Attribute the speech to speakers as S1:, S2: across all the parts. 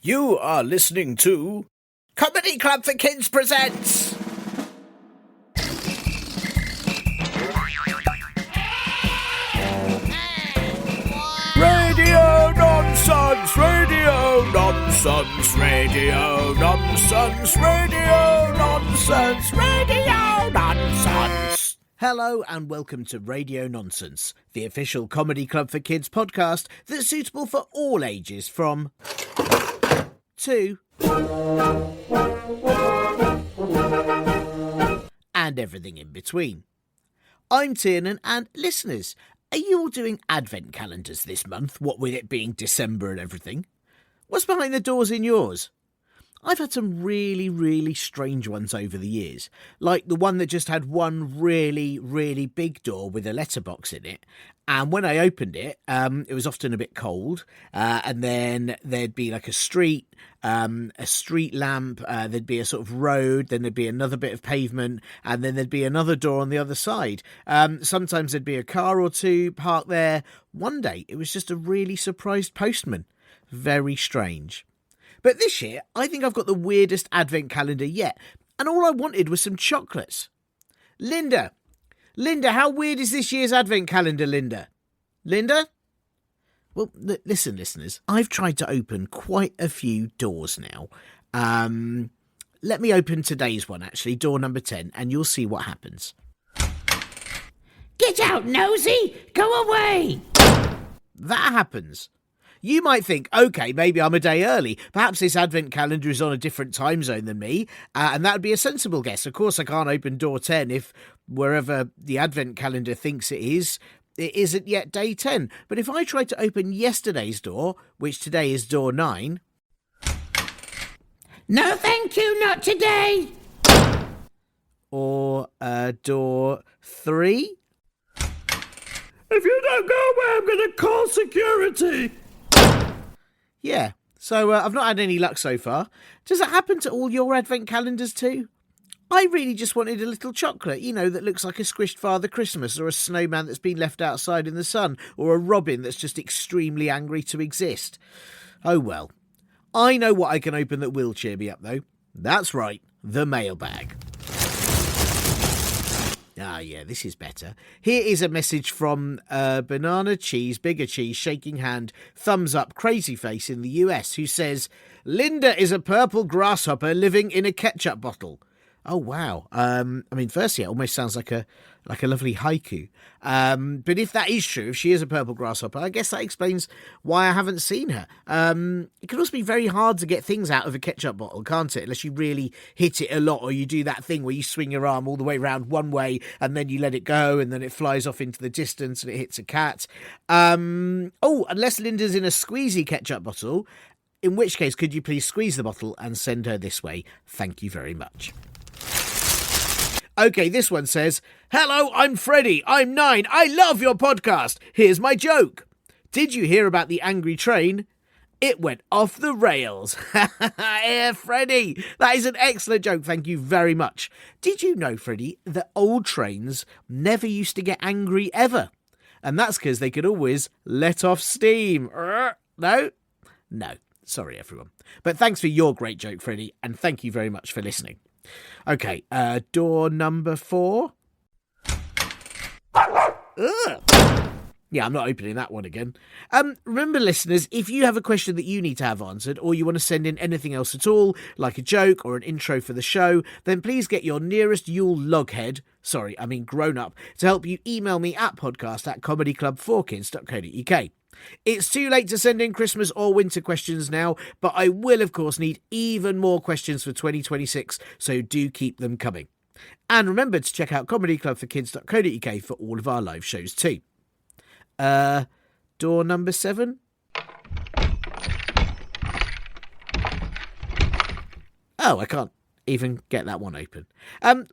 S1: You are listening to Comedy Club for Kids presents Radio Nonsense, Radio Nonsense, Radio Nonsense, Radio Nonsense, Radio Nonsense. Hello and welcome to Radio Nonsense, the official Comedy Club for Kids podcast that's suitable for all ages from 2 and everything in between. I'm Tiernan, and listeners, are you all doing advent calendars this month, what with it being December and everything? What's behind the doors in yours? I've had some really strange ones over the years, like the one that just had one really big door with a letterbox in it. And when I opened it, it was often a bit cold, and then there'd be like a street lamp, there'd be a sort of road, then there'd be another bit of pavement, and then there'd be another door on the other side. Sometimes there'd be a car or two parked there. One day, it was just a really surprised postman. Very strange. But this year, I think I've got the weirdest advent calendar yet, and all I wanted was some chocolates. Linda, how weird is this year's advent calendar, Linda? Linda? Well, listen, listeners, I've tried to open quite a few doors now. Let me open today's one, actually, door number 10, and you'll see what happens.
S2: Get out, nosy! Go away!
S1: That happens. You might think, OK, maybe I'm a day early. Perhaps this advent calendar is on a different time zone than me, and that would be a sensible guess. Of course, I can't open door 10 if wherever the advent calendar thinks it isn't yet day 10. But if I try to open yesterday's door, which today is door 9...
S2: No, thank you, not today.
S1: Or door 3... If you don't go away, I'm going to call security. Yeah, so I've not had any luck so far. Does that happen to all your advent calendars too? I really just wanted a little chocolate, that looks like a squished Father Christmas, or a snowman that's been left outside in the sun, or a robin that's just extremely angry to exist. Oh well. I know what I can open that will cheer me up though. That's right, the mailbag. Ah, yeah, this is better. Here is a message from Banana Cheese, Bigger Cheese, Shaking Hand, Thumbs Up, Crazy Face in the US, who says, Linda is a purple grasshopper living in a ketchup bottle. Oh, wow. Firstly, it almost sounds like a lovely haiku. But if that is true, if she is a purple grasshopper, I guess that explains why I haven't seen her. It can also be very hard to get things out of a ketchup bottle, can't it? Unless you really hit it a lot, or you do that thing where you swing your arm all the way around one way and then you let it go and then it flies off into the distance and it hits a cat. Unless Linda's in a squeezy ketchup bottle, in which case, could you please squeeze the bottle and send her this way? Thank you very much. OK, this one says, Hello, I'm Freddie. I'm 9. I love your podcast. Here's my joke. Did you hear about the angry train? It went off the rails. Yeah, Freddie, that is an excellent joke. Thank you very much. Did you know, Freddie, that old trains never used to get angry ever? And that's because they could always let off steam. No? No. Sorry, everyone. But thanks for your great joke, Freddie, and thank you very much for listening. OK, door number 4. Ugh. Yeah, I'm not opening that one again. Remember, listeners, if you have a question that you need to have answered, or you want to send in anything else at all, like a joke or an intro for the show, then please get your nearest Yule loghead, grown-up, to help you email me at podcast@comedyclub4kids.co.uk. It's too late to send in Christmas or winter questions now, but I will, of course, need even more questions for 2026, so do keep them coming. And remember to check out comedyclubforkids.co.uk for all of our live shows too. Door number 7? Oh, I can't even get that one open.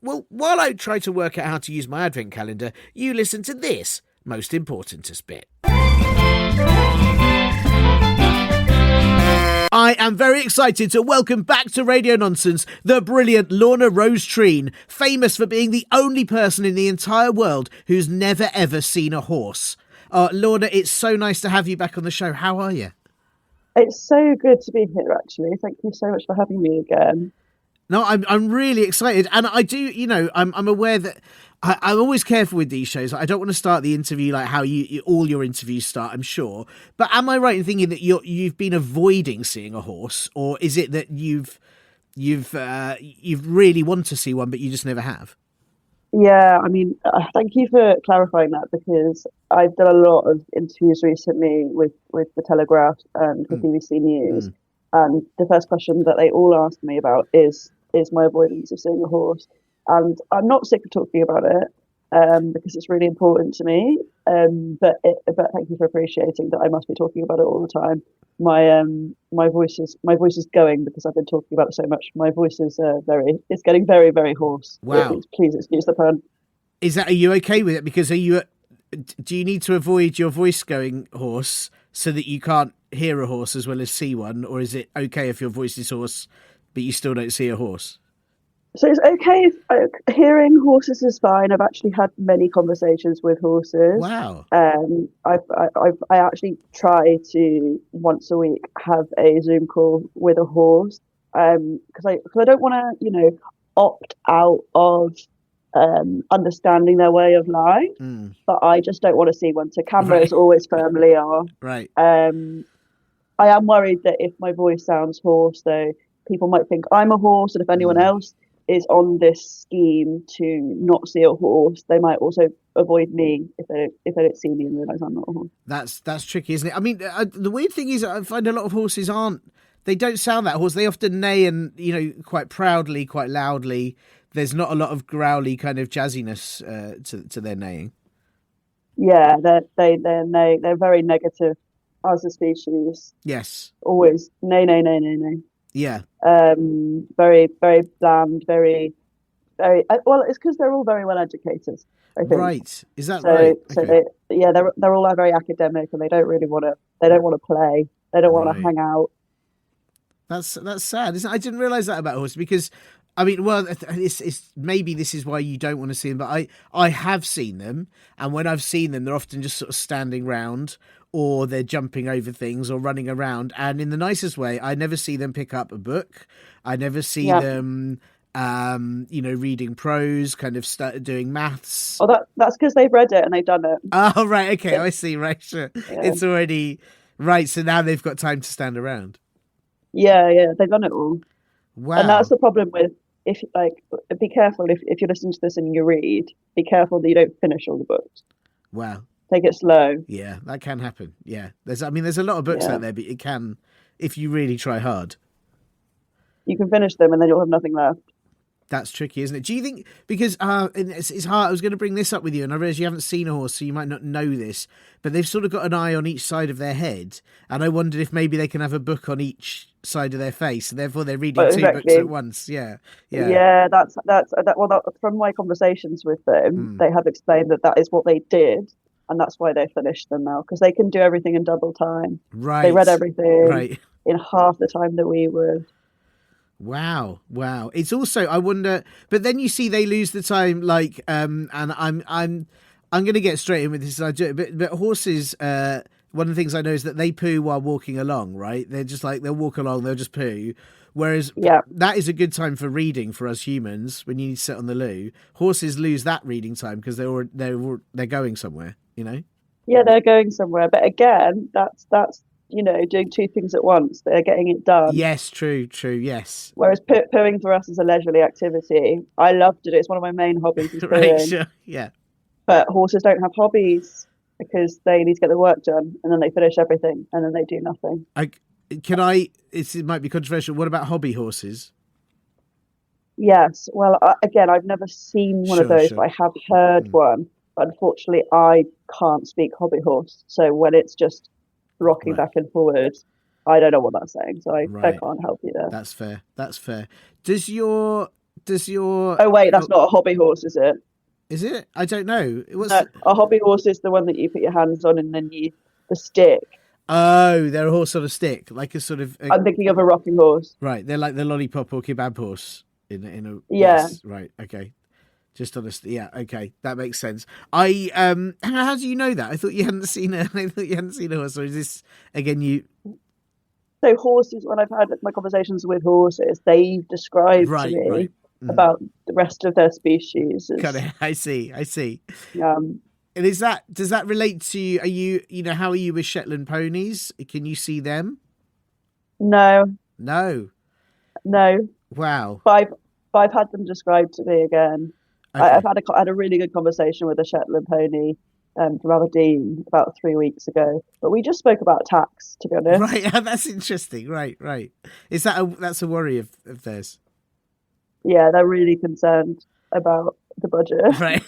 S1: Well, while I try to work out how to use my advent calendar, you listen to this most importantest bit. I am very excited to welcome back to Radio Nonsense the brilliant Lorna Rose Treen, famous for being the only person in the entire world who's never ever seen a horse. Lorna, it's so nice to have you back on the show. How are you?
S3: It's so good to be here, actually. Thank you so much for having me again.
S1: No, I'm really excited, and I do. I'm aware that I'm always careful with these shows. I don't want to start the interview like how all your interviews start. I'm sure, but am I right in thinking that you've been avoiding seeing a horse, or is it that you've really want to see one, but you just never have?
S3: Yeah, I mean, thank you for clarifying that because I've done a lot of interviews recently with the Telegraph and with
S1: Mm,
S3: BBC News,
S1: mm.
S3: and the first question that they all ask me about is my avoidance of seeing a horse, and I'm not sick of talking about it, because it's really important to me. But thank you for appreciating that I must be talking about it all the time. My voice is going because I've been talking about it so much. My voice is it's getting very, very hoarse.
S1: Wow,
S3: Please excuse the pun.
S1: is that, are you okay with it? Because do you need to avoid your voice going hoarse so that you can't hear a horse as well as see one, or is it okay if your voice is hoarse but you still don't see a horse?
S3: So it's okay if hearing horses is fine. I've actually had many conversations with horses.
S1: Wow.
S3: I actually try to once a week have a Zoom call with a horse. Because I don't want to opt out of understanding their way of life,
S1: Mm,
S3: but I just don't want to see one. So
S1: right.
S3: cameras always firmly are.
S1: Right.
S3: Um, I am worried that if my voice sounds hoarse, though, people might think I'm a horse, and if anyone
S1: Mm.
S3: else is on this scheme to not see a horse, they might also avoid me if they don't see me and realize I'm not a horse.
S1: That's tricky, isn't it? I mean, the weird thing is, I find a lot of horses aren't. They don't sound that horse. They often neigh, and quite proudly, quite loudly. There's not a lot of growly kind of jazziness to their neighing.
S3: Yeah, they're very negative as a species.
S1: Yes.
S3: Always nay nay nay nay nay.
S1: Yeah.
S3: Very very bland, very well. It's because they're all very well educated, I think.
S1: Right. Is that
S3: So
S1: right?
S3: so
S1: Okay.
S3: they're all very academic and they don't really want to. They don't want to play. They don't want to
S1: Right.
S3: hang out.
S1: That's sad, isn't it? I didn't realize that about horses because, I mean, well, it's maybe this is why you don't want to see them, but I have seen them, and when I've seen them, they're often just sort of standing round, or they're jumping over things or running around, and in the nicest way, I never see them pick up a book. I never see
S3: Yeah.
S1: them, reading prose, kind of doing maths.
S3: Oh, that's because they've read it and they've done it.
S1: Oh, right, okay,
S3: They,
S1: I see. Right, sure,
S3: yeah.
S1: it's already right. So now they've got time to stand around.
S3: Yeah, they've done it all. And that's
S1: Wow.
S3: the problem with if like be careful if you're listening to this and you read, be careful that you don't finish all the books.
S1: Wow.
S3: Take it slow.
S1: Yeah, that can happen. Yeah, there's a lot of books
S3: Yeah.
S1: out there, but it can, if you really try hard.
S3: You can finish them and then you'll have nothing left.
S1: That's tricky, isn't it? Do you think because and it's hard? I was going to bring this up with you, and I realise you haven't seen a horse, so you might not know this. But they've sort of got an eye on each side of their head, and I wondered if maybe they can have a book on each side of their face, and therefore they're reading
S3: But
S1: two books
S3: exactly.
S1: at once. Yeah, yeah.
S3: Yeah, from my conversations with them,
S1: Mm.
S3: they have explained that that is what they did, and that's why they finished them now because they can do everything in double time. They read
S1: Right,
S3: everything
S1: right.
S3: in half the time that we would.
S1: Wow, wow. It's also I wonder, but then you see they lose the time. Like, and I'm going to get straight in with this. I do, but horses. One of the things I know is that they poo while walking along. Right? They're just like they'll walk along, they'll just poo. Whereas
S3: Yeah,
S1: that is a good time for reading for us humans when you need to sit on the loo. Horses lose that reading time because they're going somewhere. You know.
S3: yeah, they're going somewhere. But again, that's doing two things at once. They're getting it done.
S1: Yes, true, true. Yes.
S3: Whereas pooing for us is a leisurely activity. I love to do it. It's one of my main hobbies is
S1: Right.
S3: pooing.
S1: Sure. Yeah.
S3: But horses don't have hobbies because they need to get the work done and then they finish everything and then they do nothing.
S1: I can I. It might be controversial. What about hobby horses?
S3: Yes. Well, again, I've never seen one of
S1: Sure,
S3: those,
S1: sure.
S3: but I have heard
S1: Mm.
S3: one. But unfortunately, I can't speak hobby horse. So when it's just rocking
S1: Right.
S3: back and forwards, I don't know what that's saying. So I
S1: Right.
S3: can't help you there.
S1: That's fair. That's fair. Does your
S3: Oh, wait,
S1: oh,
S3: that's not a hobby horse, is it?
S1: is it? I don't know. What's
S3: No, a hobby horse is the one that you put your hands on and then the stick.
S1: oh, they're a horse on a stick, like a sort of
S3: I'm thinking of a rocking horse.
S1: right. They're like the lollipop or kebab horse in a
S3: Yeah.
S1: yes. Right. Okay. Just on a yeah. Okay, that makes sense. I how do you know that? I thought you hadn't seen a. I thought you hadn't seen a horse. Or is this again you?
S3: So horses, when I've had my conversations with horses, they've described to
S1: Right,
S3: me
S1: right. Mhm.
S3: about the rest of their species
S1: Kind
S3: as
S1: of. I see.
S3: um,
S1: And does that relate to you? Are how are you with Shetland ponies? Can you see them?
S3: no,
S1: No.
S3: no.
S1: Wow.
S3: But I've had them described to me again. I've
S1: Okay.
S3: had a really good conversation with a Shetland pony from Aberdeen about 3 weeks ago. But we just spoke about tax, to be
S1: Right.
S3: honest.
S1: That's interesting. Right. Is that's a worry of theirs?
S3: Yeah, they're really concerned about the budget.
S1: Right.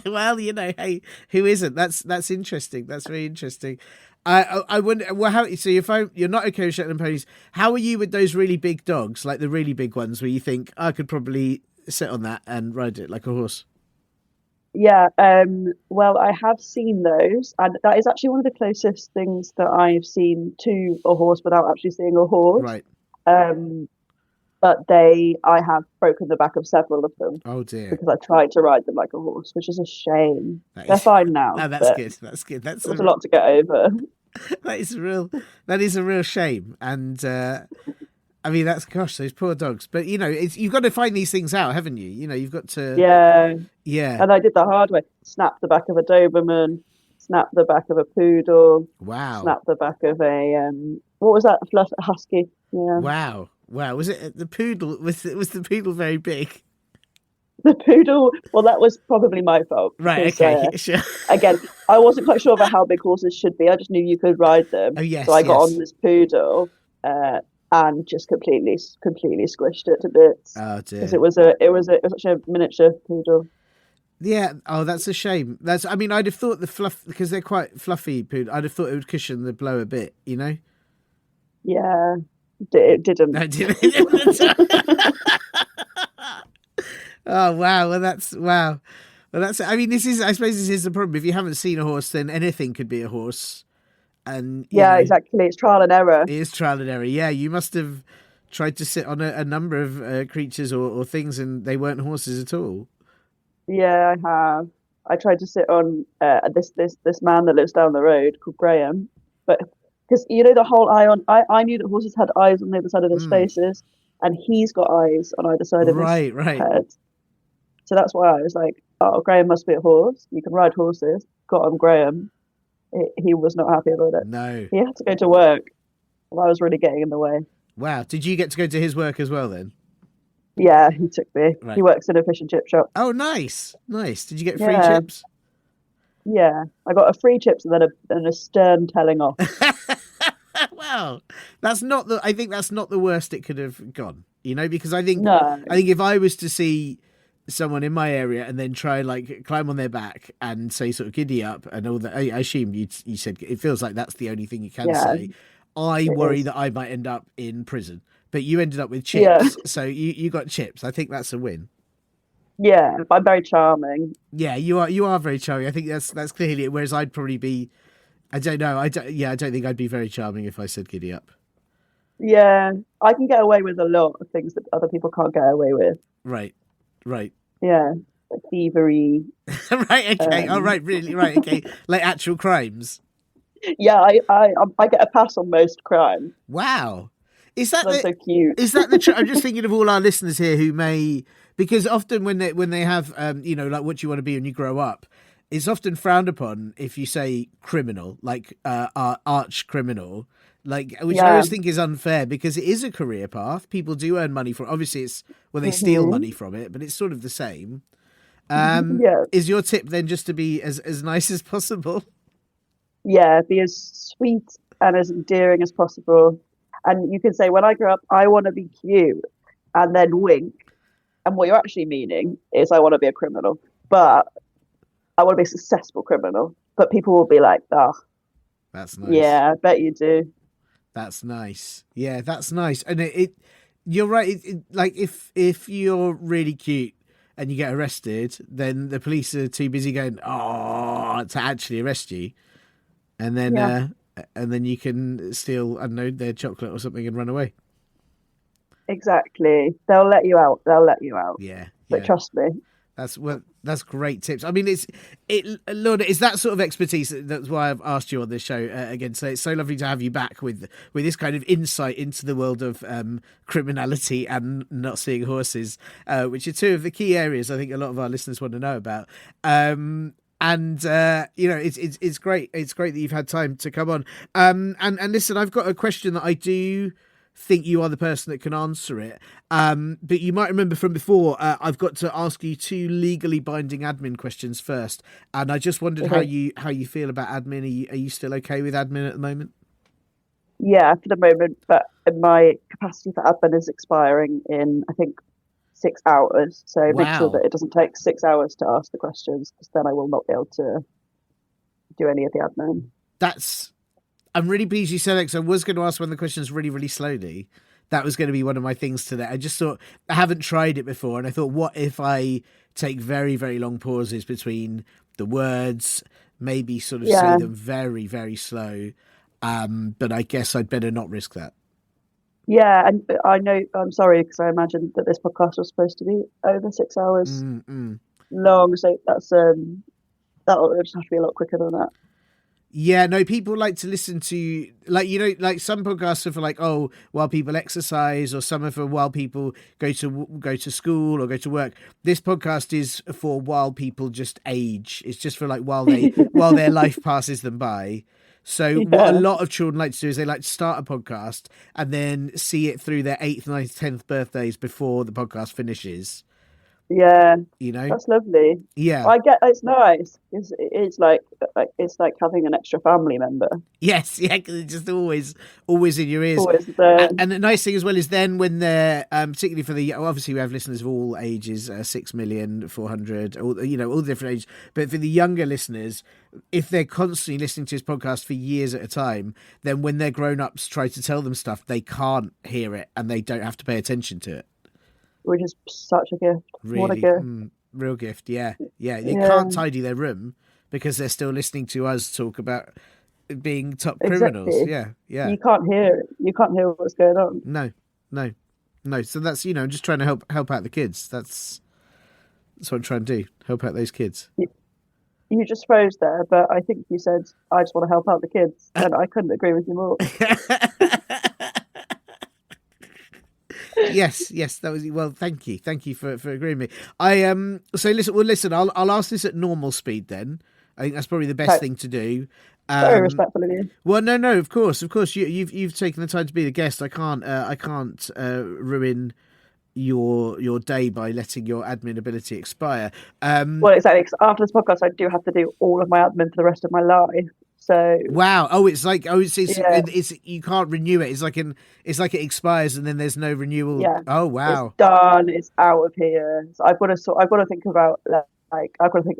S1: Well, hey, who isn't? That's interesting. That's very interesting. I wonder. Well, how? So you're not okay with Shetland ponies. How are you with those really big dogs, like the really big ones, where you think I could probably sit on that and ride it like a horse?
S3: Yeah, well, I have seen those, and that is actually one of the closest things that I've seen to a horse without actually seeing a horse.
S1: Right.
S3: Um, but I have broken the back of several of them
S1: Oh dear.
S3: because I tried to ride them like a horse, which is a shame.
S1: That
S3: They're
S1: is.
S3: fine now,
S1: No, that's
S3: but
S1: good. That's good.
S3: it was a lot to get over.
S1: That is a real. That is a real shame. And I mean, that's gosh, those poor dogs. But you've got to find these things out, haven't you? You've got to.
S3: Yeah,
S1: Yeah.
S3: and I did the hard way. Snapped the back of a Doberman, snapped the back of a poodle,
S1: Wow.
S3: snapped the back of a what was that? A fluff husky. Yeah.
S1: Wow. Wow. Was it the poodle? Was the poodle very big?
S3: The poodle, well, that was probably my fault
S1: Right.
S3: because,
S1: Okay. Sure.
S3: again, I wasn't quite sure about how big horses should be. I just knew you could ride them.
S1: Oh
S3: So
S1: yes.
S3: I got on
S1: Yes.
S3: this poodle and just completely squished it to bits
S1: Oh
S3: because
S1: dear.
S3: it was actually a miniature poodle.
S1: Yeah. Oh, that's a shame. That's. I mean, I'd have thought the fluff because they're quite fluffy. Poodle. I'd have thought it would cushion the blow a bit.
S3: Yeah, it didn't.
S1: No, it didn't. Oh wow! Well, that's wow. Well, that's. I mean, this is. I suppose this is the problem. If you haven't seen a horse, then anything could be a horse, and
S3: Yeah, exactly. It's trial and error.
S1: it is trial and error. Yeah, you must have tried to sit on a number of creatures or things, and they weren't horses at all.
S3: Yeah, I have. I tried to sit on this man that lives down the road called Graham, but because the whole eye on I knew that horses had eyes on the other side of their
S1: Mm.
S3: faces, and he's got eyes on either side of his
S1: Right.
S3: head. So that's why I was like, oh, Graham must be a horse. You can ride horses. Got him, Graham. He was not happy about it.
S1: No.
S3: He had to go to work, and I was really getting in the way.
S1: Wow. Did you get to go to his work as well then?
S3: Yeah, he took me.
S1: Right.
S3: He works in a fish and chip shop.
S1: Oh, nice. Did you get free
S3: Yeah,
S1: chips?
S3: yeah. I got a free chips and then a stern telling off.
S1: Wow. I think that's not the worst it could have gone. Because
S3: No.
S1: I think if I was to see someone in my area and then try like climb on their back and say sort of giddy up and all that, I assume you said it feels like that's the only thing you can
S3: Yeah,
S1: say. I
S3: it
S1: worry
S3: is.
S1: that I might end up in prison, but you ended up with
S3: Yeah.
S1: chips, so you got chips. I think that's a win.
S3: Yeah, but I'm very charming.
S1: Yeah, you are very charming. I think that's clearly it. Whereas I'd probably be, I don't know, I don't think I'd be very charming if I said giddy up.
S3: Yeah, I can get away with a lot of things that other people can't get away with.
S1: Right.
S3: Yeah, like thievery.
S1: Right. Okay. All
S3: Um,
S1: right. Really. Right. Okay. Like actual crimes.
S3: yeah, I get a pass on most crime.
S1: Wow. Is that
S3: 'Cause I'm so cute.
S1: I'm just thinking of all our listeners here who may, because often when they have like what you want to be when you grow up, it's often frowned upon if you say criminal, like arch criminal, like which I
S3: Yeah.
S1: always think is unfair because it is a career path. People do earn money from. Obviously, it's they steal
S3: hmm
S1: money from it, but it's sort of the same.
S3: Yeah,
S1: Is your tip then just to be as nice as possible?
S3: yeah, be as sweet and as endearing as possible. And you can say, when I grow up, I want to be cute, and then wink. And what you're actually meaning is, I want to be a criminal, but I want to be a successful criminal. But people will be like, oh,
S1: That's nice.
S3: yeah, I bet you do.
S1: That's nice. Yeah, that's nice. And you're right. Like if you're really cute and you get arrested, then the police are too busy going to actually arrest you,
S3: Yeah,
S1: and then you can steal, I don't know, their chocolate or something and run away.
S3: exactly. They'll let you out. They'll let you out.
S1: Yeah,
S3: But
S1: yeah.
S3: trust me.
S1: That's great tips. I mean, Lorna, it's that sort of expertise that's why I've asked you on this show again. So it's so lovely to have you back with this kind of insight into the world of criminality and not seeing horses, which are two of the key areas I think a lot of our listeners want to know about. And it's great. It's great that you've had time to come on. And listen, I've got a question that I do think you are the person that can answer it. But you might remember from before, I've got to ask you 2 legally binding admin questions first. And I just wondered how you feel about admin. Are you still okay with admin at the moment?
S3: Yeah, for the moment, but my capacity for admin is expiring in, I think, 6 hours. So make sure
S1: Wow.
S3: that it doesn't take 6 hours to ask the questions, because then I will not be able to do any of the admin.
S1: I'm really pleased you said that, because I was going to ask one of the questions really, really slowly. That was going to be one of my things today. I just thought, I haven't tried it before, and I thought, what if I take very, very long pauses between the words, maybe sort of say them very, very slow, but I guess I'd better not risk that.
S3: Yeah, and I know, I'm sorry, because I imagined that this podcast was supposed to be over 6 hours long, so that'll just have to be a lot quicker than that.
S1: Yeah, no, people like to listen to, like some podcasts are for like, oh, while people exercise, or some are for while people go to school or go to work. This podcast is for while people just age. It's just for like while their life passes them by. So what a lot of children like to do is they like to start a podcast and then see it through their 8th, 9th, 10th birthdays before the podcast finishes.
S3: Yeah,
S1: You know?
S3: that's lovely.
S1: Yeah.
S3: I get it's nice. It's like having an extra family member.
S1: Yes, yeah, because it's just always in your ears.
S3: Always there.
S1: And the nice thing as well is then when they're, particularly for obviously we have listeners of all ages, 6,400,000, all the different ages. But for the younger listeners, if they're constantly listening to his podcast for years at a time, then when their grown-ups try to tell them stuff, they can't hear it and they don't have to pay attention to it.
S3: Which is such a gift.
S1: Really,
S3: what a gift.
S1: Real gift. Yeah. They can't tidy their room because they're still listening to us talk about being top criminals.
S3: Exactly.
S1: Yeah.
S3: You can't hear it. You can't hear what's going on.
S1: No. So that's, I'm just trying to help out the kids. That's what I'm trying to do. Help out those kids.
S3: You just froze there, but I think you said, I just want to help out the kids. And I couldn't agree with you more.
S1: Yes, that was well. Thank you for agreeing with me. So listen. I'll ask this at normal speed then. I think that's probably the best thing to do.
S3: Very respectful of you.
S1: Well, no, of course. You've taken the time to be the guest. I can't ruin your day by letting your admin ability expire.
S3: Well, exactly. 'Cause after this podcast, I do have to do all of my admin for the rest of my life. So
S1: wow. It's you can't renew it. It's like it expires and then there's no renewal.
S3: Yeah.
S1: Oh wow.
S3: It's done. It's out of here. So I've got to think about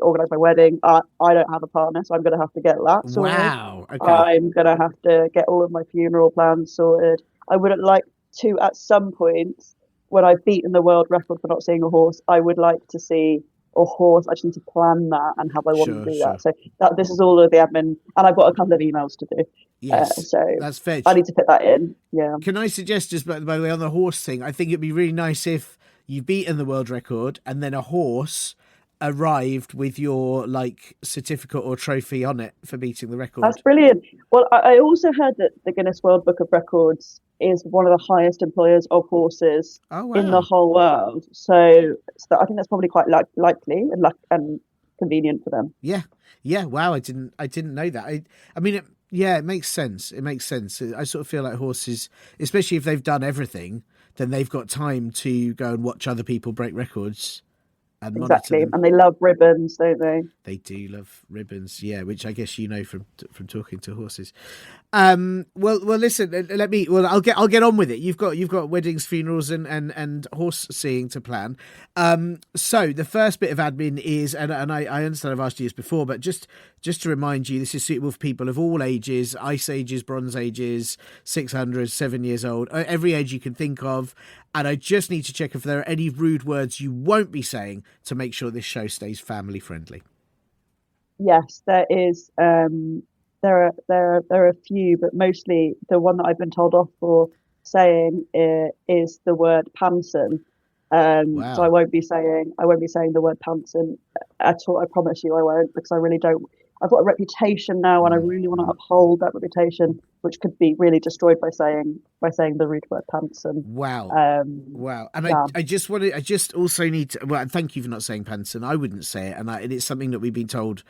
S3: organize my wedding. I don't have a partner, so I'm going to have to get that sorted.
S1: Wow. Okay.
S3: I'm going to have to get all of my funeral plans sorted. I would like to, at some point, when I've beaten the world record for not seeing a horse, I would like to see a horse. I just need to plan that and how I want to do that. So this is all of the admin, and I've got a couple of emails to do.
S1: Yes,
S3: so
S1: that's fair.
S3: I need to fit that in. Yeah.
S1: Can I suggest, just by the way, on the horse thing, I think it'd be really nice if you've beaten the world record and then a horse arrived with your certificate or trophy on it for beating the record.
S3: That's brilliant. Well, I also heard that the Guinness World Book of Records is one of the highest employers of horses in the whole world. So I think that's probably quite likely and convenient for them.
S1: Yeah. Wow, I didn't know that. I mean, it makes sense. It makes sense. I sort of feel like horses, especially if they've done everything, then they've got time to go and watch other people break records.
S3: Exactly, and they love ribbons, don't they?
S1: They do love ribbons, yeah, which I guess from talking to horses. Well, listen, I'll get on with it. You've got weddings, funerals, and horse seeing to plan. So the first bit of admin is, and I understand I've asked you this before, but just to remind you, this is suitable for people of all ages, Ice Ages, Bronze Ages, 600, 7 years old, every age you can think of. And I just need to check if there are any rude words you won't be saying to make sure this show stays family friendly.
S3: Yes, there is. There are a few, but mostly the one that I've been told off for saying is the word panson, So I
S1: Wow.
S3: won't be saying the word panson at all. I promise you I won't, because I really don't. I've got a reputation now, and I really want to uphold that reputation, which could be really destroyed by saying the rude word panson.
S1: Wow. Wow. And
S3: Yeah,
S1: I just also need to, well, thank you for not saying Panson. I wouldn't say it. And it's something that we've been told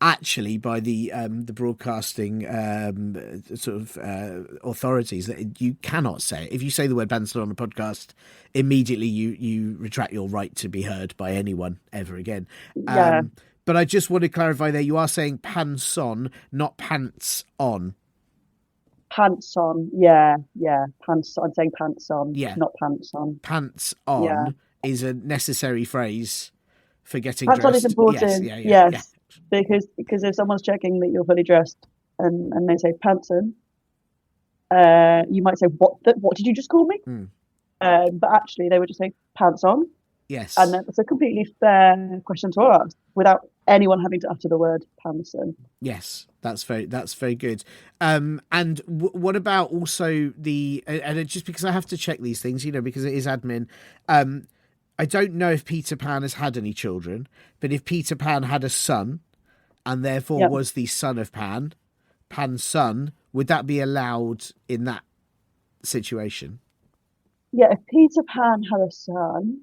S1: actually by the broadcasting authorities, that you cannot say it. If you say the word Panson on a podcast, immediately you retract your right to be heard by anyone ever again.
S3: yeah,
S1: But I just want to clarify there, you are saying panson, not pants on.
S3: pants on. Yeah, yeah, pants. I'm saying pants on,
S1: Yeah.
S3: not pants on.
S1: Pants
S3: Yeah,
S1: on is a necessary phrase for getting
S3: pants on is
S1: dressed. Yes,
S3: important.
S1: yeah, yeah, yeah.
S3: Yes, because if someone's checking that you're fully dressed, and they say pants on, you might say, what did you just call me?
S1: Mm.
S3: But actually, they would just say pants on, and
S1: Yes,
S3: that's a completely fair question to ask without anyone having to utter the word pants on.
S1: yes, that's very good. And what about also and just because I have to check these things, because it is admin. I don't know if Peter Pan has had any children, but if Peter Pan had a son and therefore
S3: Yeah,
S1: was the son of Pan, Pan's son, would that be allowed in that situation?
S3: yeah. If Peter Pan had a son,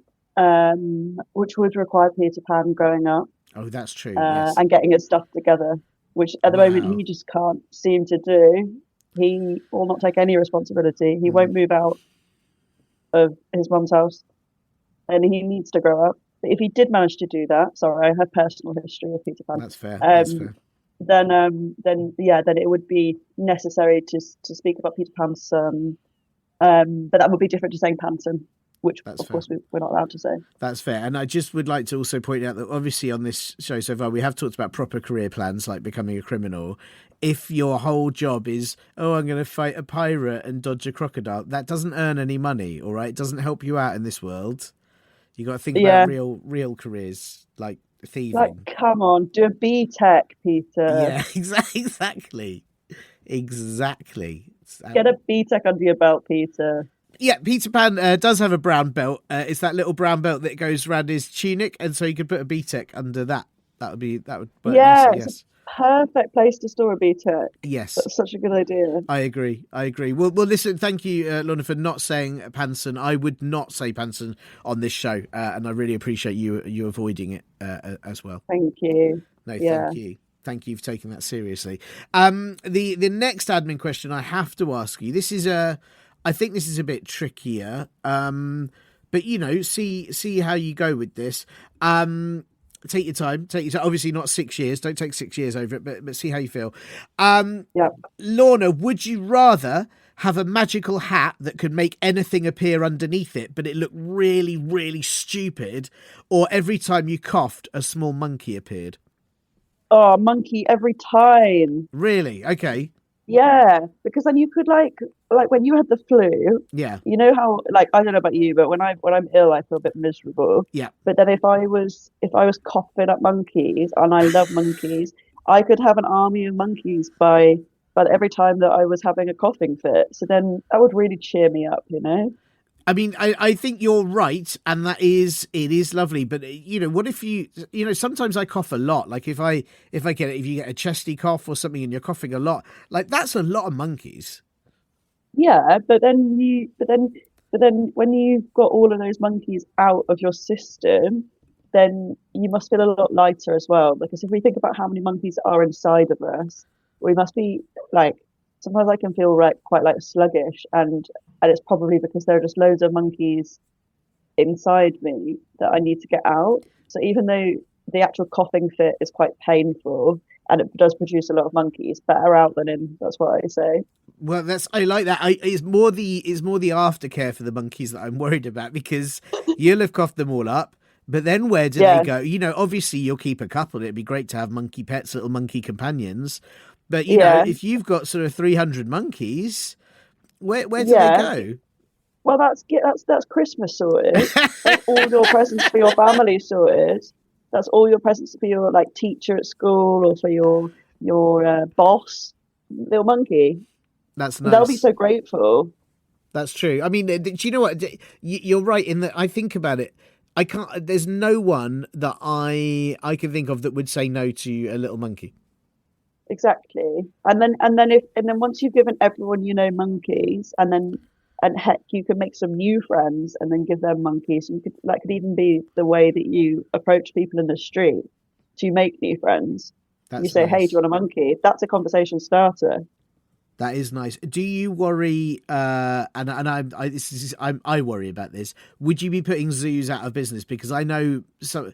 S3: which would require Peter Pan growing up
S1: Oh, that's true. Yes.
S3: and getting his stuff together, which at the moment
S1: Wow.
S3: he just can't seem to do. He will not take any responsibility. He
S1: Mm,
S3: won't move out of his mum's house, and he needs to grow up. But if he did manage to do that, sorry, I have personal history with Peter Pan.
S1: that's fair. That's
S3: Um,
S1: fair.
S3: then it would be necessary to speak about Peter Pan's son. But that would be different to saying Panson, which
S1: That's
S3: of
S1: fair.
S3: course we're not allowed to say.
S1: That's fair. And I just would like to also point out that obviously on this show so far, we have talked about proper career plans like becoming a criminal. If your whole job is, oh, I'm going to fight a pirate and dodge a crocodile, that doesn't earn any money, all right? It doesn't help you out in this world. You got to think about
S3: Yeah,
S1: real careers like
S3: like
S1: thieving.
S3: come on, do a B Tech, Peter.
S1: Yeah, exactly. Exactly.
S3: Get a B Tech under your belt, Peter.
S1: Yeah, Peter Pan does have a brown belt. It's that little brown belt that goes around his tunic, and so you could put a BTEC under that. That would work
S3: Yeah,
S1: nicely.
S3: it's a
S1: Yes,
S3: perfect place to store a B Tech.
S1: yes,
S3: That's such a good idea.
S1: I agree. Well, listen. Thank you, Lorna, for not saying Panson. I would not say Panson on this show, and I really appreciate you avoiding it as well.
S3: Thank you.
S1: No,
S3: Yeah.
S1: thank you. Thank you for taking that seriously. The next admin question I have to ask you. I think this is a bit trickier. But see how you go with this. Take your time. Obviously, not 6 years. Don't take 6 years over it. But see how you feel.
S3: Yeah.
S1: Lorna, would you rather have a magical hat that could make anything appear underneath it, but it looked really, really stupid, or every time you coughed, a small monkey appeared?
S3: Oh, monkey every time.
S1: Really? Okay.
S3: Yeah, because then you could like when you had the flu,
S1: Yeah.
S3: you know how like I don't know about you, but when I'm ill, I feel a bit miserable.
S1: Yeah.
S3: But then if I was coughing up monkeys, and I love monkeys, I could have an army of monkeys by every time that I was having a coughing fit. So then that would really cheer me up, you know?
S1: I mean, I think you're right, and it is lovely. But what if sometimes I cough a lot. Like if you get a chesty cough or something, and you're coughing a lot, like that's a lot of monkeys.
S3: Yeah, but then when you've got all of those monkeys out of your system, then you must feel a lot lighter as well. Because if we think about how many monkeys are inside of us, we must be like sometimes I can feel quite like sluggish, and it's probably because there are just loads of monkeys inside me that I need to get out. So even though the actual coughing fit is quite painful and it does produce a lot of monkeys, better out than in. That's what I say.
S1: Well, I like that. It's more the aftercare for the monkeys that I'm worried about, because you'll have coughed them all up. But then where do they
S3: Yeah,
S1: go? Obviously you'll keep a couple. It'd be great to have monkey pets, little monkey companions. But
S3: yeah,
S1: if you've got sort of 300 monkeys, where do they
S3: yeah.
S1: go?
S3: Well, that's Christmas sorted. That's all your presents for your family sorted. That's all your presents for your like teacher at school or for your boss, little monkey.
S1: That's
S3: They'll be
S1: nice.
S3: so grateful.
S1: That's true. I mean, do you know what? You're right in that. I think about it. I can't. There's no one that I can think of that would say no to a little monkey.
S3: Exactly. And then once you've given everyone monkeys, and heck, you can make some new friends and then give them monkeys. You could that could even be the way that you approach people in the street to make new friends. You
S1: That's
S3: say, "Hey, do you
S1: nice.
S3: want a monkey?" That's a conversation starter.
S1: That is nice. Do you worry? I worry about this. Would you be putting zoos out of business? Because I know so.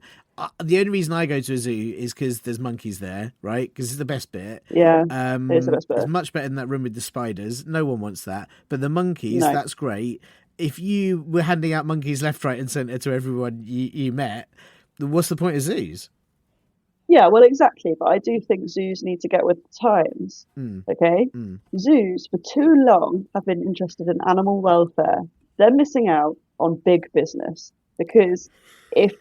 S1: The only reason I go to a zoo is because there's monkeys there, right? Because it's the best bit.
S3: Yeah, it is the best
S1: It's
S3: bit.
S1: much better than that room with the spiders. No one wants that. But the monkeys,
S3: No.
S1: that's great. If you were handing out monkeys left, right, and centre to everyone you met, what's the point of zoos?
S3: Yeah, well, exactly. But I do think zoos need to get with the times.
S1: Mm,
S3: Okay?
S1: mm.
S3: Zoos for too long have been interested in animal welfare. They're missing out on big business because if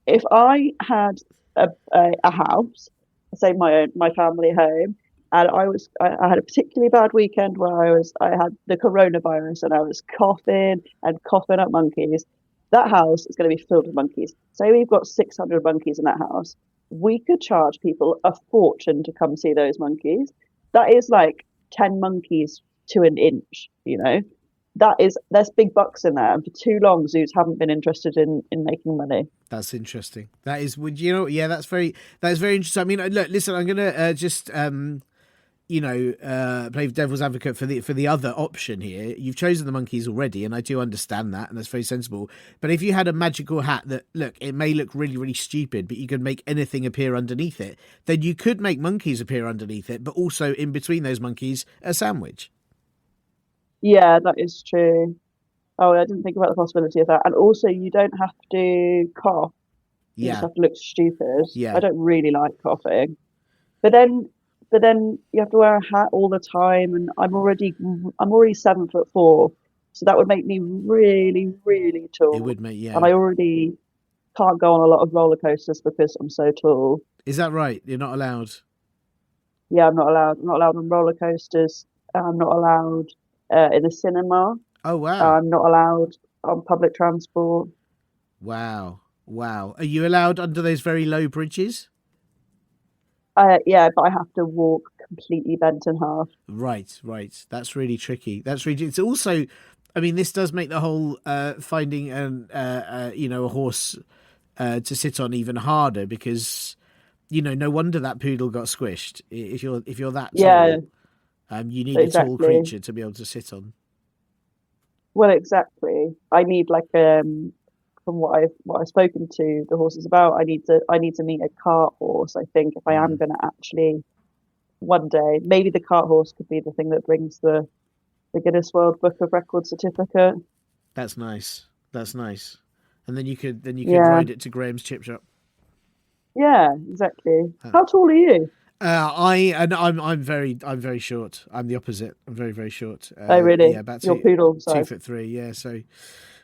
S3: if I had a house, say my family home, and I had a particularly bad weekend where I had the coronavirus and I was coughing and coughing up monkeys, that house is going to be filled with monkeys. Say we've got 600 monkeys in that house, we could charge people a fortune to come see those monkeys. That is like 10 monkeys to an inch, you know. There's big bucks in there, and for too long zoos haven't been interested in making money.
S1: That's interesting. That is, would you know? Yeah, that's very interesting. I mean, look, listen, I'm gonna just play devil's advocate for the other option here. You've chosen the monkeys already, and I do understand that, and that's very sensible. But if you had a magical hat that, look, it may look really, really stupid, but you could make anything appear underneath it, then you could make monkeys appear underneath it, but also in between those monkeys, a sandwich.
S3: Yeah, that is true. Oh, I didn't think about the possibility of that. And also, you don't have to cough. You just
S1: Yeah,
S3: have to look stupid. I
S1: yeah.
S3: don't really like coughing. But then, but then you have to wear a hat all the time, and I'm already 7'4", so that would make me really, really
S1: It
S3: tall.
S1: would make,
S3: And
S1: yeah.
S3: I already can't go on a lot of roller coasters because I'm so tall.
S1: Is that right? You're not allowed.
S3: Yeah, I'm not allowed. I'm not allowed on roller coasters. I'm not allowed in the cinema.
S1: Oh, wow.
S3: I'm not allowed on public transport.
S1: Wow. Wow. Are you allowed under those very low bridges?
S3: Yeah, but I have to walk completely bent in half.
S1: Right, right. That's really tricky. That's really. It's also, I mean, this does make the whole finding a horse to sit on even harder because no wonder that poodle got squished. If you're that
S3: Yeah,
S1: tall, you need a tall
S3: exactly.
S1: creature to be able to sit on.
S3: Well, exactly. I need like from what I've spoken to the horses about, I need to meet a cart horse. I think if I am
S1: Mm,
S3: going to actually one day, maybe the cart horse could be the thing that brings the Guinness World Book of Records certificate.
S1: that's nice. That's nice. And then you could
S3: Yeah,
S1: ride it to Graham's chip shop.
S3: yeah, exactly.
S1: Uh,
S3: How tall are you?
S1: I'm very short. I'm the opposite. I'm very, very short.
S3: Oh,
S1: Yeah,
S3: really?
S1: about
S3: Your
S1: two
S3: poodle
S1: two
S3: size?
S1: foot three. Yeah, so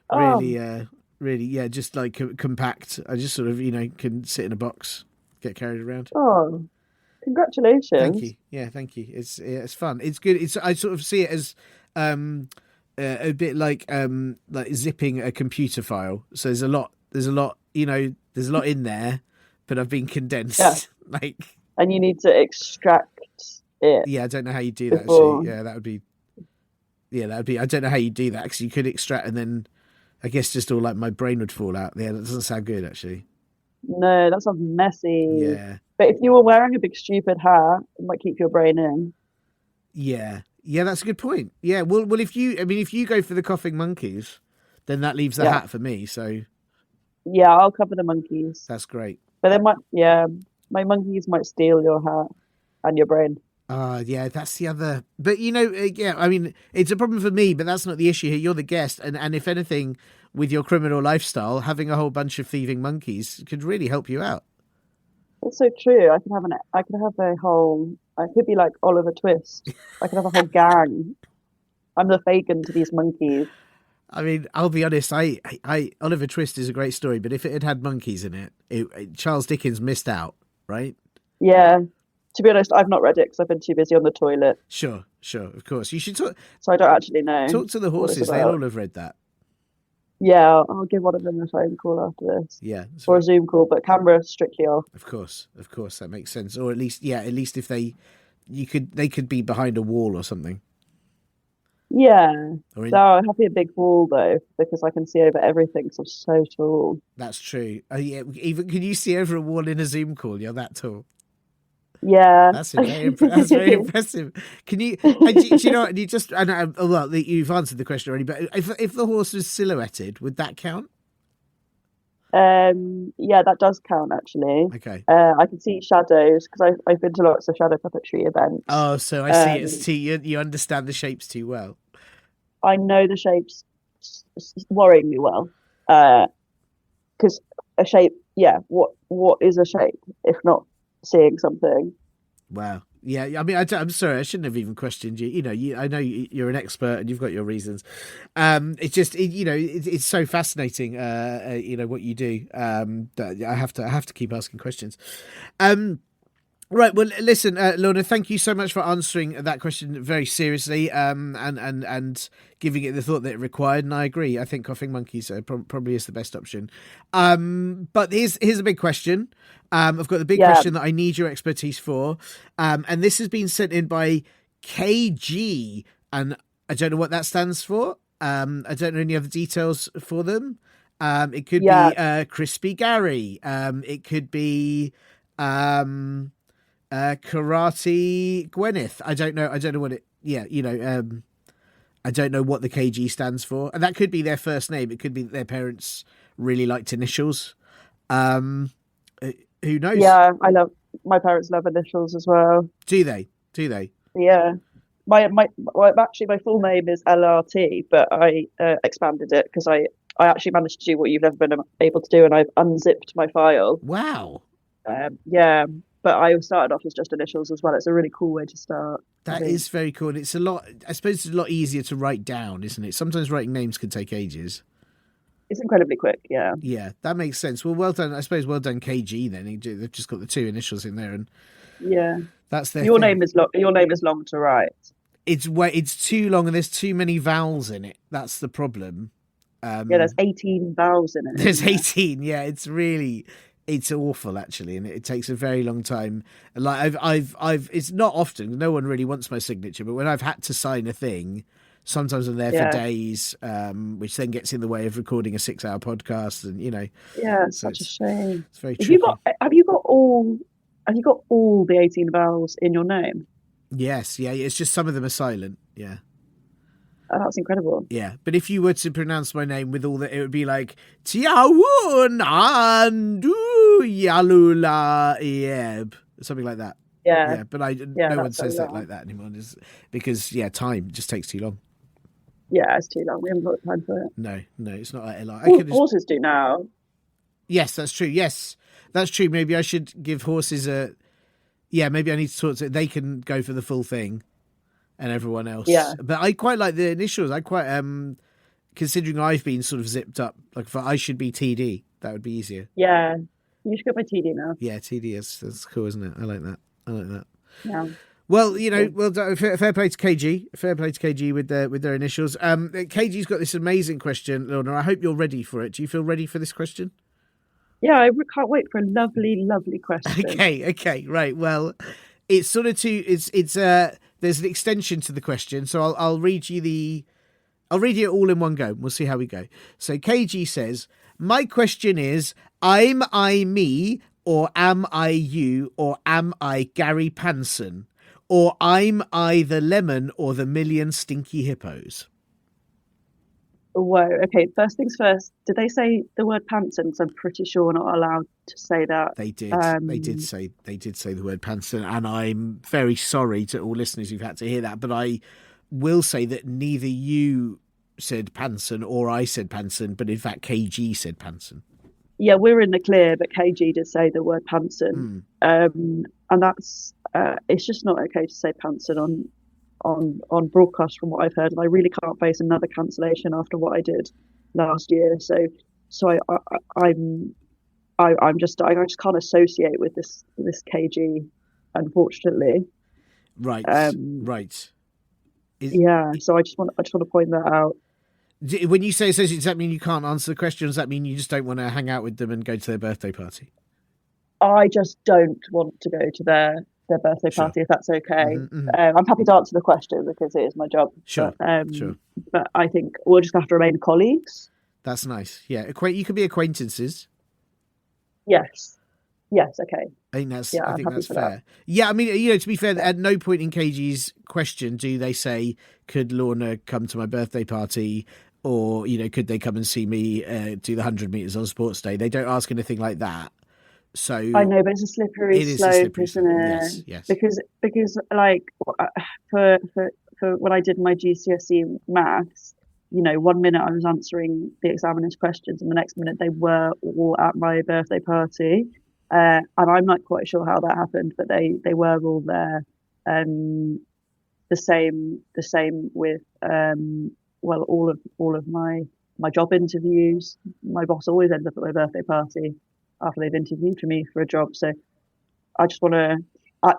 S3: Oh,
S1: really, really, yeah, just like compact. I just sort of can sit in a box, get carried around.
S3: oh,
S1: Thank you.
S3: congratulations.
S1: Yeah, thank you. It's fun. It's good. It's I sort of see it as um a bit like zipping a computer file. So there's a lot in there, but I've been
S3: Yeah,
S1: condensed. Like,
S3: and you need to extract it
S1: yeah, I don't know how you do that actually.
S3: before.
S1: Yeah, that would be. Yeah, that would be. I don't know how you do that because you could extract and then I guess just all like my brain would fall out. Yeah, that doesn't sound good actually.
S3: No, that sounds messy.
S1: Yeah,
S3: But if you were wearing a big stupid hat, it might keep your brain in.
S1: yeah, yeah. That's a good point. Yeah, well, if you go for the coughing monkeys, then that leaves the
S3: Yeah,
S1: hat for me. So
S3: yeah, I'll cover the monkeys.
S1: that's great.
S3: But they might, yeah, my monkeys might steal your hat and your brain.
S1: Yeah, that's the other. But yeah, I mean, it's a problem for me, but that's not the issue here. You're the guest, and if anything, with your criminal lifestyle, having a whole bunch of thieving monkeys could really help you out.
S3: That's so true. I could have a whole, I could be like Oliver Twist. I could have a whole gang. I'm the Fagin to these monkeys.
S1: I mean, I'll be honest. Oliver Twist is a great story, but if it had monkeys in it, Charles Dickens missed out, right?
S3: Yeah, To be honest, I've not read it because I've been too busy on the toilet,
S1: Sure, of course. You should talk
S3: so I don't actually know
S1: to the
S3: what it's
S1: horses. They'll
S3: about.
S1: all have read that.
S3: Yeah, I'll give one of them a phone call after this,
S1: Yeah,
S3: or a Zoom call, but camera strictly off.
S1: of course, that makes sense. Or at least if they could be behind a wall or something.
S3: Yeah.
S1: Or
S3: So I have to be a big wall though, because I can see over everything. So I'm so tall.
S1: That's true. Yeah, even can you see over a wall in a Zoom call? You're that tall.
S3: Yeah.
S1: That's that's very impressive. Can you? And do you know? You just well, you've answered the question already. But if the horse was silhouetted, would that count?
S3: Yeah, that does count actually.
S1: Okay.
S3: I can see shadows because I've been to lots of shadow puppetry events.
S1: Oh, so I see. It's too you understand the shapes too well.
S3: I know the shapes worryingly well. Because a shape, yeah. What is a shape if not seeing something?
S1: Wow. Yeah. I mean, I'm sorry. I shouldn't have even questioned you. You know, I know you're an expert and you've got your reasons. It's just, it's so fascinating. What you do. That I have to keep asking questions. Right. Well, listen, Lorna, thank you so much for answering that question very seriously, and giving it the thought that it required. And I agree. I think coughing monkeys probably is the best option. But here's a big question. I've got the big question that I need your expertise for. And this has been sent in by KG, and I don't know what that stands for. I don't know any other details for them. It could be Crispy Garry. It could be Karate Gwyneth. I don't know what it. Yeah, I don't know what the KG stands for, and that could be their first name. It could be that their parents really liked initials. Who knows?
S3: Yeah, my parents love initials as well.
S1: Do they?
S3: Yeah. My actually my full name is LRT, but I expanded it because I actually managed to do what you've never been able to do, and I've unzipped my file.
S1: Wow.
S3: Yeah, but I started off as just initials as well. It's a really cool way to start.
S1: That is very cool. And it's a lot. I suppose it's a lot easier to write down, isn't it? Sometimes writing names can take ages.
S3: It's incredibly quick. Yeah.
S1: Yeah, that makes sense. Well, well done. I suppose well done, KG. Then they've just got the two initials in there, and
S3: yeah,
S1: that's their.
S3: Your
S1: thing.
S3: name is long to write.
S1: It's too long, and there's too many vowels in it. That's the problem.
S3: Yeah, there's 18 vowels in it.
S1: There's 18. Yeah, it's awful actually, and it takes a very long time. Like I've it's not often. No one really wants my signature, but when I've had to sign a thing, sometimes I'm there for days, which then gets in the way of recording a 6-hour podcast, and
S3: Yeah, it's such a shame.
S1: It's very tricky.
S3: Have you got all the 18 vowels in your name?
S1: Yes, yeah. It's just some of them are silent. Yeah.
S3: Oh, that's incredible.
S1: Yeah, but if you were to pronounce my name with all that, it would be like Tiawun Andu Yalula Yeb, something like that.
S3: Yeah,
S1: but no one says that like that anymore, because time just takes too long.
S3: Yeah, it's too long. We haven't got time for it.
S1: No, it's not like
S3: horses do now.
S1: Yes, that's true. Yes, that's true. Maybe I should give horses a. Yeah, maybe I need to talk to. They can go for the full thing. And everyone else.
S3: Yeah.
S1: But I quite like the initials. I quite considering I've been sort of zipped up, like I should be TD. That would be easier.
S3: Yeah. You should go by TD now.
S1: Yeah, TD that's cool, isn't it? I like that.
S3: Yeah.
S1: Well, well done. Fair play to KG. Fair play to KG with their initials. KG's got this amazing question, Lorna. I hope you're ready for it. Do you feel ready for this question?
S3: Yeah, I can't wait for a lovely, lovely question.
S1: Okay, right. Well, it's sort of there's an extension to the question, so I'll read you it all in one go. We'll see how we go. So KG says, my question is, am I me, or am I you, or am I Garry Panson, or I'm I the lemon or the million stinky hippos?
S3: Whoa, okay, first things first, did they say the word panson? Because I'm pretty sure we're not allowed to say that.
S1: They did. They did say the word panson, and I'm very sorry to all listeners who've had to hear that, but I will say that neither you said panson or I said panson, but in fact KG said panson.
S3: Yeah, we're in the clear, but KG did say the word panson. And that's it's just not okay to say panson on broadcast from what I've heard, and I really can't face another cancellation after what I did last year. So I just can't associate with this KG unfortunately.
S1: Right,
S3: Um,
S1: right.
S3: yeah, so I just want to point that out.
S1: When you say associate, does that mean you can't answer the question? Or does that mean you just don't want to hang out with them and go to their birthday party?
S3: I just don't want to go to their birthday
S1: Sure.
S3: party, if that's okay.
S1: Hmm.
S3: I'm happy to answer the question because it is my job.
S1: Sure, sure.
S3: But I think we'll just have to remain colleagues.
S1: That's nice. Yeah, you could be acquaintances.
S3: Yes, yes, okay. Yeah,
S1: I
S3: I'm
S1: think
S3: happy
S1: that's
S3: for that.
S1: fair. Yeah, I mean, to be fair, at no point in KG's question do they say, "Could Lorna come to my birthday party?" Or could they come and see me do the 100 meters on Sports Day? They don't ask anything like that. So
S3: I know, but it's a slippery
S1: it is a
S3: slope,
S1: slippery
S3: isn't
S1: slope.
S3: it?
S1: Yes, yes.
S3: Because like for for when I did my GCSE maths, 1 minute I was answering the examiner's questions, and the next minute they were all at my birthday party. And I'm not quite sure how that happened, but they were all there. Um, the same with well, all of my job interviews. My boss always ends up at my birthday party after they've interviewed for me for a job. So I just want to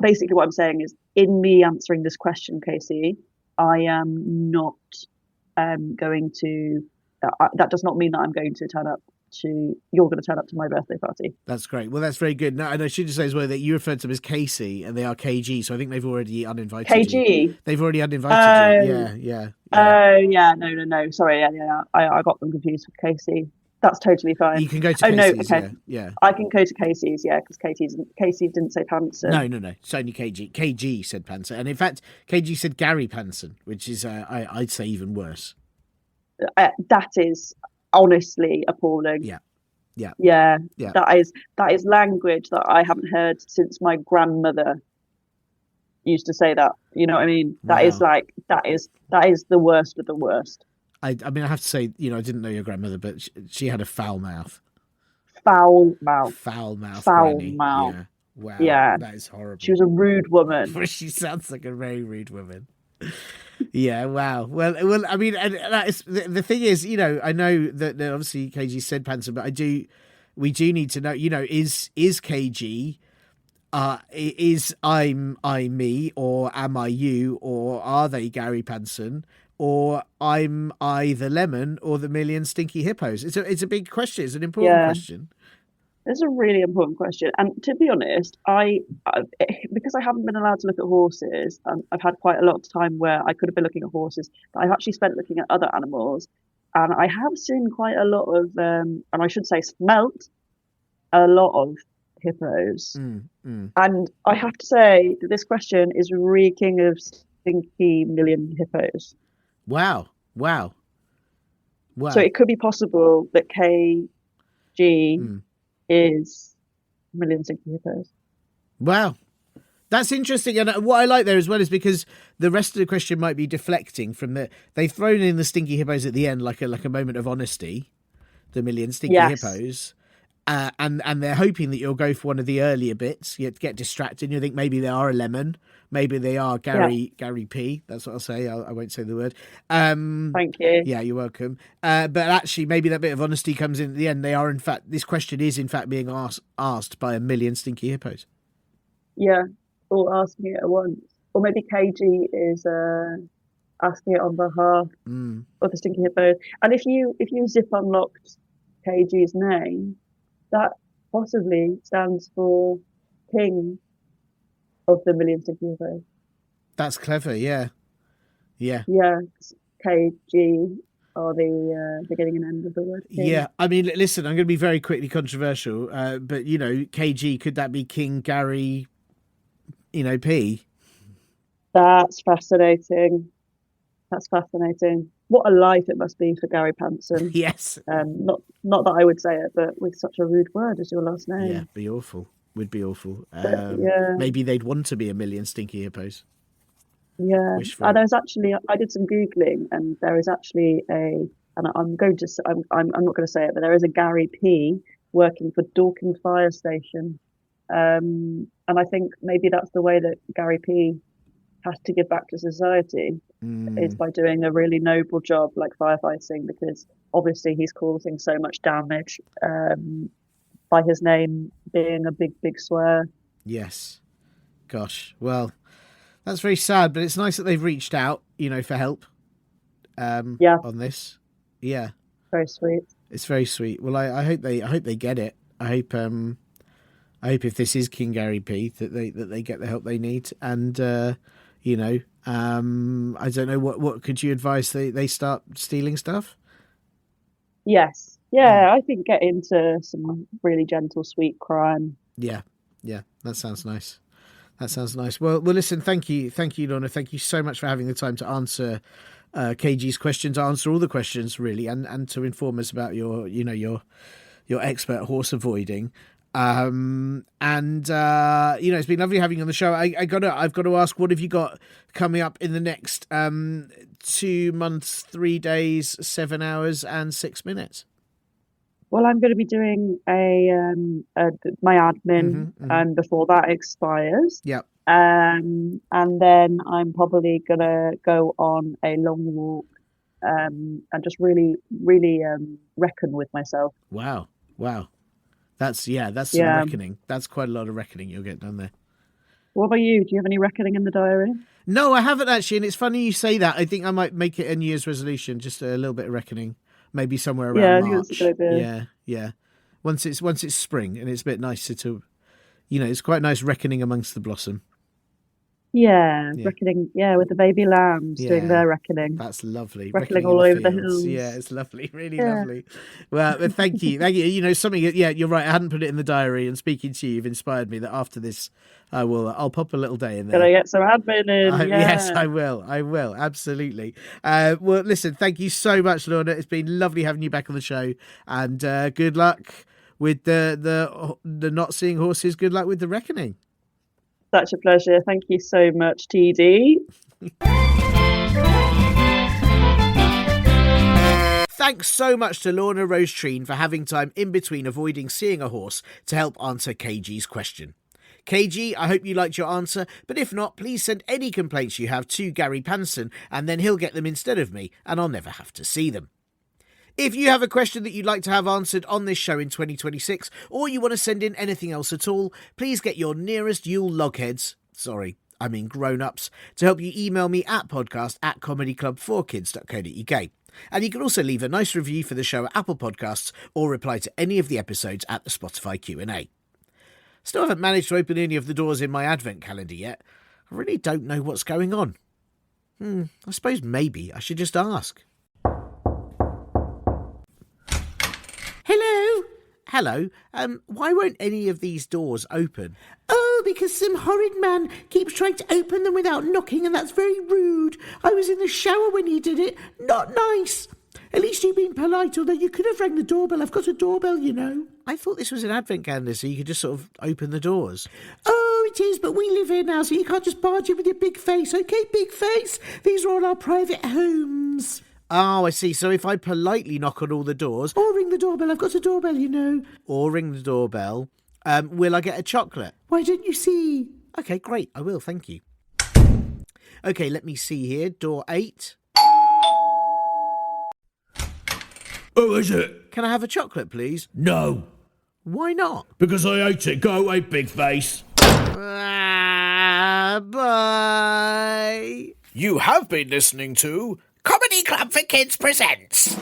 S3: basically what I'm saying is, in me answering this question, Casey, I am not going to. That does not mean that I'm going to turn up to. You're going to turn up to my birthday party.
S1: That's great. Well, that's very good. No, and I should just say as well that you referred to them as Casey and they are KG, so I think they've already uninvited you.
S3: KG.
S1: They've already uninvited you. Yeah, yeah, yeah.
S3: Oh yeah, no. Sorry, yeah. I got them confused with Casey. That's totally
S1: You
S3: fine.
S1: can go to
S3: Oh no,
S1: Casey's.
S3: okay.
S1: Yeah.
S3: I can go to Casey's, yeah, because Casey didn't say
S1: No.
S3: panson.
S1: It's only KG. KG said Panson, and in fact, KG said Garry Panson, which is I'd say even worse.
S3: That is honestly appalling.
S1: Yeah, yeah,
S3: Yeah,
S1: yeah.
S3: that is language that I haven't heard since my grandmother used to say that. You know what I mean? That is
S1: Wow.
S3: like that is the worst of the worst.
S1: I mean, I have to say, I didn't know your grandmother, but she had a foul mouth.
S3: Foul mouth.
S1: Foul mouth,
S3: Foul
S1: granny.
S3: mouth.
S1: Yeah. Wow,
S3: Yeah.
S1: that is
S3: She
S1: horrible.
S3: was a rude woman.
S1: She sounds like a very rude woman. Yeah, wow. Well. I mean, and that is the thing is, I know that obviously KG said Panson, but we do need to know, is KG, is I me, or am I you, or are they Garry Panson, or I'm I the lemon, or the million stinky hippos? It's a big question. It's an important
S3: Yeah.
S1: question.
S3: It's a really important question, and to be honest, because I haven't been allowed to look at horses, I've had quite a lot of time where I could have been looking at horses, but I've actually spent looking at other animals, and I have seen quite a lot of, and I should say, smelt a lot of hippos, and I have to say that this question is reeking of stinky million hippos.
S1: Wow. Wow. Wow.
S3: So it could be possible that KG is million stinky hippos.
S1: Wow. That's interesting. And what I like there as well is because the rest of the question might be deflecting from they've thrown in the stinky hippos at the end like a moment of honesty, the million stinky
S3: Yes.
S1: hippos. And they're hoping that you'll go for one of the earlier bits. You get distracted. You think maybe they are a lemon, maybe they are Garry P. That's what I'll say. I won't say the word.
S3: Thank you.
S1: Yeah, you're welcome. But actually, maybe that bit of honesty comes in at the end. They are, in fact, this question is in fact being asked by a million stinky hippos.
S3: Yeah, or asking it at once, or maybe KG is asking it on behalf of the stinky hippos. And if you zip unlocked KG's name, that possibly stands for King of the Million Stinky Hippos.
S1: That's clever, yeah. Yeah.
S3: Yeah, KG are the beginning and end of the word king.
S1: Yeah, I mean, listen, I'm going to be very quickly controversial, but, KG, could that be King Garry, P?
S3: That's fascinating. That's fascinating. What a life it must be for Garry Panson.
S1: Yes.
S3: Not that I would say it, but with such a rude word as your last name.
S1: Yeah, be awful. Would be awful.
S3: Yeah.
S1: Maybe they'd want to be a million stinky hippos.
S3: Yeah. And there's actually, I did some Googling, and there is actually and I'm not going to say it, but there is a Garry P working for Dorking Fire Station. And I think maybe that's the way that Garry P has to give back to society, is by doing a really noble job like firefighting, because obviously he's causing so much damage by his name being a big swear.
S1: Yes. Gosh. Well, that's very sad, but it's nice that they've reached out, for help. On this. Yeah.
S3: Very sweet.
S1: It's very sweet. Well, I hope they get it. I hope if this is King Garry P that they get the help they need. And I don't know what could you advise they start stealing stuff?
S3: Yes. Yeah, I think get into some really gentle, sweet crime.
S1: Yeah. That sounds nice. Well, listen. Thank you, Lorna. Thank you so much for having the time to answer KG's questions, answer all the questions really, and to inform us about your expert horse avoiding. It's been lovely having you on the show. I've got to ask, what have you got coming up in the next 2 months, 3 days, 7 hours and 6 minutes?
S3: Well, I'm going to be doing my admin before that expires.
S1: Yep.
S3: And then I'm probably gonna go on a long walk, and just really, really reckon with myself.
S1: Wow. That's some reckoning. That's quite a lot of reckoning you'll get done there.
S3: What about you? Do you have any reckoning in the diary?
S1: No, I haven't actually, and it's funny you say that. I think I might make it a New Year's resolution, just a little bit of reckoning, maybe somewhere around March.
S3: That's a good idea.
S1: Yeah. Once it's spring and it's a bit nicer to, it's quite nice reckoning amongst the blossom.
S3: Yeah, reckoning. Yeah, with the baby lambs doing their reckoning.
S1: That's lovely.
S3: Reckoning all over the hills.
S1: Yeah, it's lovely. Really lovely. Well, thank you. Something. Yeah, you're right. I hadn't put it in the diary, and speaking to you've inspired me that after this, I'll pop a little day in there.
S3: Gonna get some admin in.
S1: Yes, I will. Absolutely. Well, listen. Thank you so much, Lorna. It's been lovely having you back on the show, and good luck with the not seeing horses. Good luck with the reckoning.
S3: Such a pleasure. Thank you so much, TD.
S1: Thanks so much to Lorna Rose Treen for having time in between avoiding seeing a horse to help answer KG's question. KG, I hope you liked your answer, but if not, please send any complaints you have to Garry Panson, and then he'll get them instead of me, and I'll never have to see them. If you have a question that you'd like to have answered on this show in 2026, or you want to send in anything else at all, please get your nearest Yule logheads, grown-ups, to help you email me at podcast@comedyclub4kids.co.uk. And you can also leave a nice review for the show at Apple Podcasts, or reply to any of the episodes at the Spotify Q&A. Still haven't managed to open any of the doors in my advent calendar yet. I really don't know what's going on. I suppose maybe I should just ask. Hello. Why won't any of these doors open?
S2: Oh, because some horrid man keeps trying to open them without knocking, and that's very rude. I was in the shower when he did it. Not nice. At least you've been polite, although you could have rang the doorbell. I've got a doorbell,
S1: I thought this was an advent calendar, so you could just sort of open the doors.
S2: Oh, it is, but we live here now, so you can't just barge in with your big face. Okay, big face? These are all our private homes.
S1: Oh, I see. So if I politely knock on all the doors...
S2: Or ring the doorbell. I've got a doorbell,
S1: Or ring the doorbell. Will I get a chocolate?
S2: Why don't you see?
S1: Okay, great. I will. Thank you. Okay, let me see here. Door 8.
S4: Who is it?
S1: Can I have a chocolate, please?
S4: No.
S1: Why not?
S4: Because I ate it. Go away, big face.
S1: Bye.
S4: You have been listening to
S1: Comedy Club for Kids presents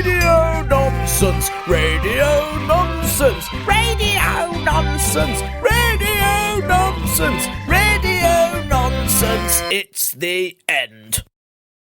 S4: Radio Nonsense, Radio Nonsense, Radio Nonsense, Radio Nonsense, Radio Nonsense. It's the end.